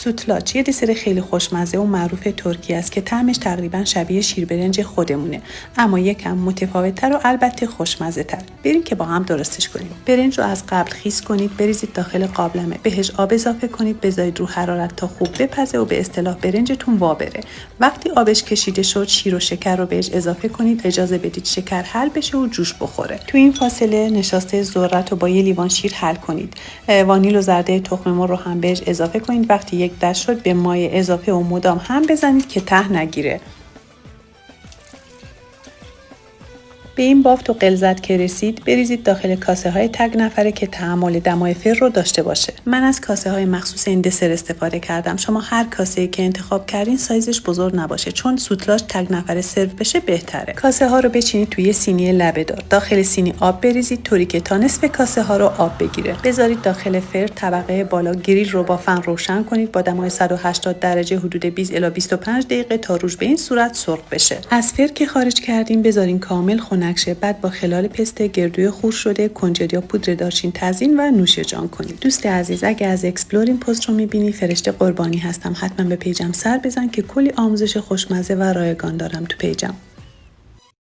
سوتلاچ یه دسر خیلی خوشمزه و معروف ترکی است که طعمش تقریبا شبیه شیربرنج خودمونه، اما یکم متفاوت‌تر و البته خوشمزه‌تر. بریم که با هم درستش کنیم. برنج رو از قبل خیس کنید، بریزید داخل قابلمه، بهش آب اضافه کنید، بذارید رو حرارت تا خوب بپزه و به اصطلاح برنجتون وا بره. وقتی آبش کشیده شد، شیر و شکر رو بهش اضافه کنید، اجازه بدید شکر حل بشه و جوش بخوره. تو این فاصله نشاسته ذرت رو با یه لیوان شیر حل کنید. وانیل و زرده تخم مرغ رو هم بهش اضافه کنید. وقتی یک دست شد به مایع اضافه و مدام هم بزنید که ته نگیره. به این بافت و غلظت که رسید، بریزید داخل کاسه های تگ نفره که تحمل دمای فر رو داشته باشه. من از کاسه های مخصوص این دسر استفاده کردم. شما هر کاسه‌ای که انتخاب کردین سایزش بزرگ نباشه، چون سوتلاچ تگ نفره سرو بشه بهتره. کاسه ها رو بچینید توی سینی لبه دار. داخل سینی آب بریزید طوری که تا نصف کاسه ها رو آب بگیره. بذارید داخل فر. طبقه بالا گریل رو با فن روشن کنید با دمای 180 درجه حدود 20 الی 25 دقیقه تا روش به این صورت سرخ بشه. از فر که خارج کردین بذارین کامل خنک. بعد با خلال پسته گردوی خورد شده، کنجد یا پودر دارچین تزیین و نوش جان کنید. دوست عزیز، اگه از اکسپلور این پست رو میبینی، فرشته قربانی هستم. حتما به پیجم سر بزن که کلی آموزش خوشمزه و رایگان دارم تو پیجم.